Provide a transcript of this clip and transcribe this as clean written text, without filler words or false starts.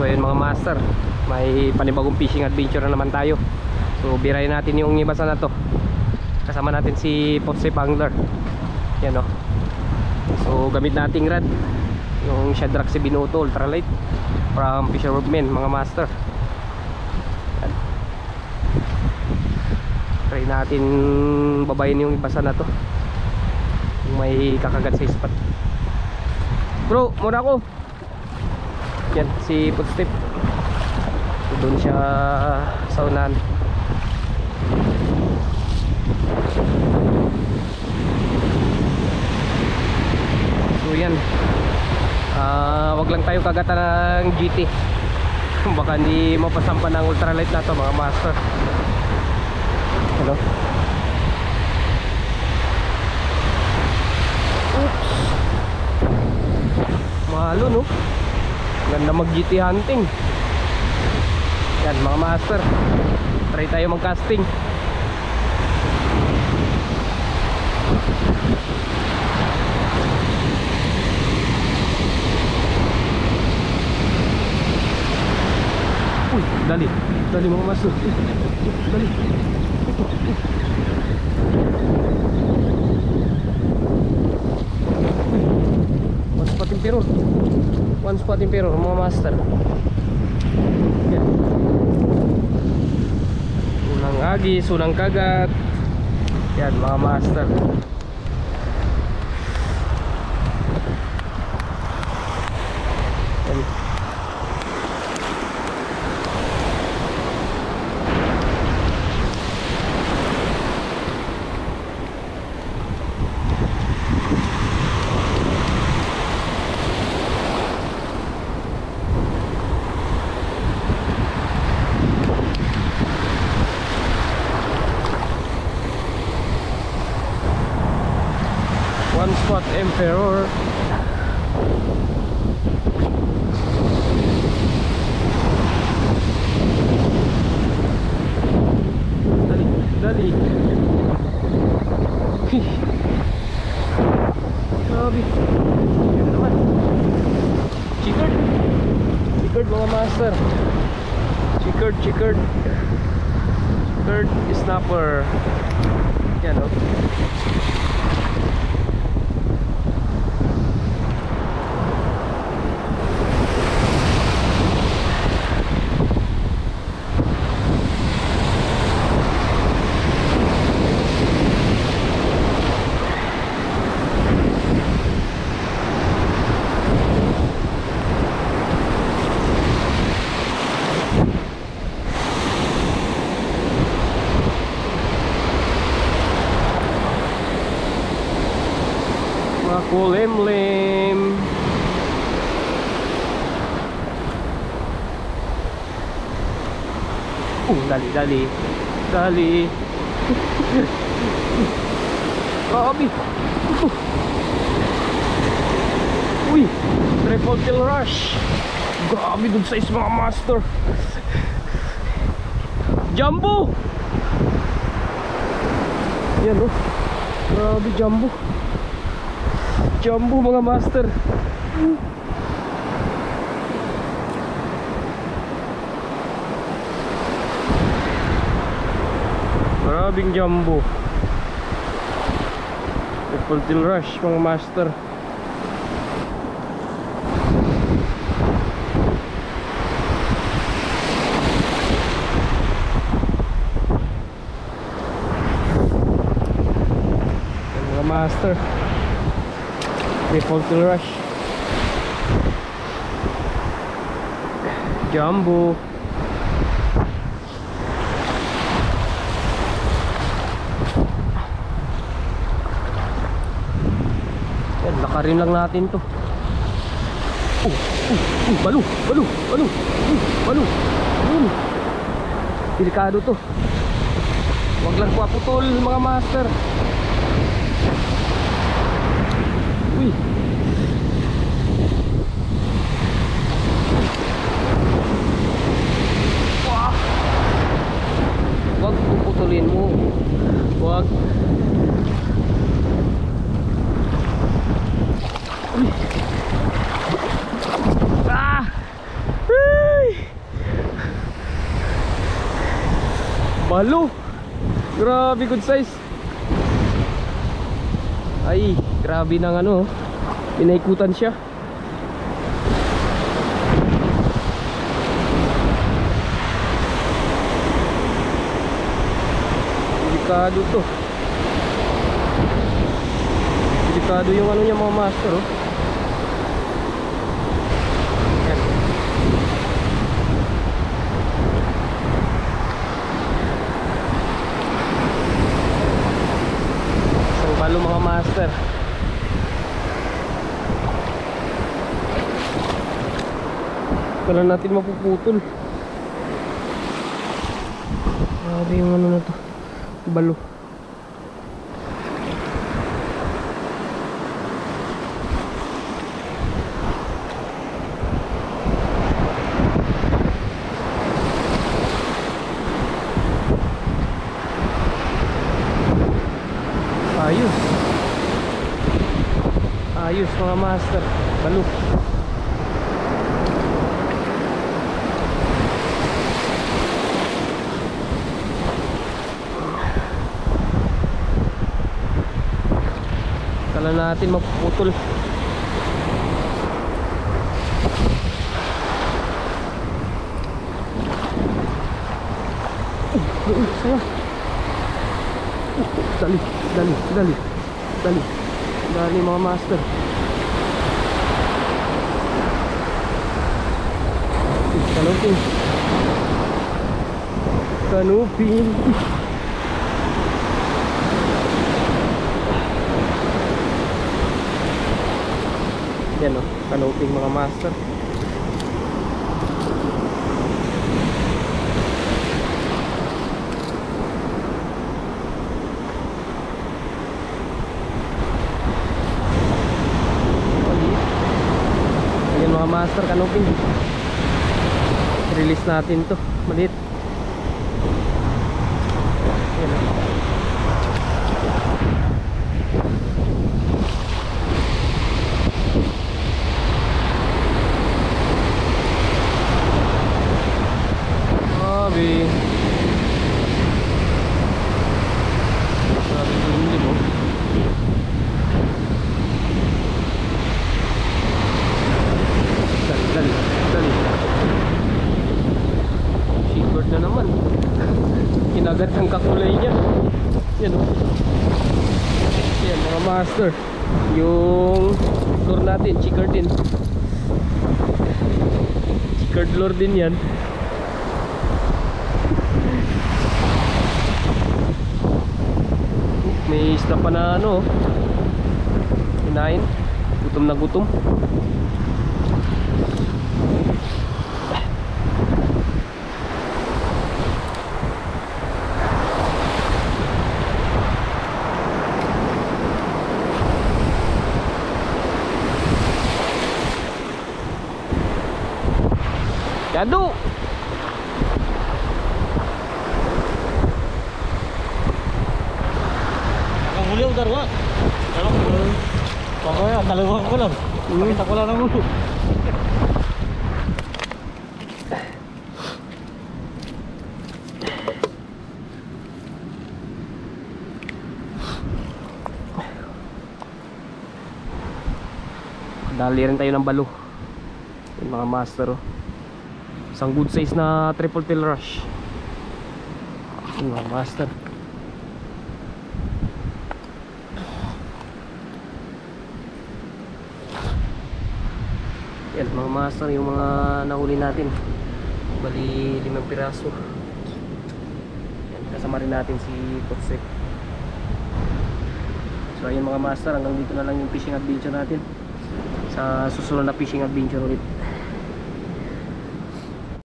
So ayun mga master, may panibagong fishing adventure na naman tayo. So birayin natin yung ibasa na to. Kasama natin si Potsep Angler. Yan o. So gamit nating rad, yung Shadrack Binuto Ultralight from Fisherman mga master. Yan. Try natin babayin yung ibasa na to, kung may kakagat sa spot. Bro, muna ako. Yan si Potsep. Doon siya sa unahan. So yan, wag lang tayo kagatan ng GT. Baka hindi mapasampa ng ultralight na to mga master. Hello. Oops, malo no. Ganda mag GT hunting. Yan mga master, try tayo mag casting. Uy, dali, dali mga master. Dali. One spot impero mga master. Yan. Unang agis, unang kagat. Yan mga master. Yan. One spot emperor. Dali, dali. Grabe. Yun naman. Chickered. Chickered mga master. Chickered, chickered. Chickered snapper. Yan o. Kulimlim. Dali, dali. Dali. Grabe. Uy, triple kill rush. Grabe dun sa mga master. Jumbo. Yan o. Grabe jumbo. Jumbo mga master. Maraming jumbo. Triple tail rush mga master. Mga master, triple tail rush, jumbo. Yan, lakarin lang natin to. Balo, balo, balo, balo. Delikado to. Huwag lang paputol mga master. Uy. Wah. Huwag puputulin mo. Huwag. Uy. Ah. Uy. Balo. Grabe, good size. Ay, grabe ng ano. Pinaikutan siya. Delikado to. Delikado yung ano niya mga master, oh. Yan. Isang balo mga master. Kailan natin mapuputol. Grabe yung ano na to. Balo. Ayos. Ayos mga master. Balo. Kala natin mapuputol. Saya. Dali, dali, dali. Dali. Dali mga master. Kanupin. Kanupin. Yan o, kanuping mga master. Ayan mga master, kanuping. Release natin to, maliit. Yan o. Grabe. Grabe lumlim, oh. Dali, dali, dali. Seabird na naman. Kinagat ang kakulay niya. Yan, oh. Yan mga master. Yung lure natin, chickered din. Chickered lure din yan. May isda pa na ano, hinain. Gutom na gutom. Yado! Huli ang darwa. Pagkaya, dalawang ko lang. Pakita ko lang ng ulo. Dali rin tayo ng balo. Yung mga master, oh. Isang good size na triple tail rush. Yung mga master. Yan mga master, yung mga nahuli natin. Bali 5 piraso. Yan, kasama rin natin si Potsek. So ayun mga master, hanggang dito na lang yung fishing adventure natin. Sa susunod na fishing adventure ulit.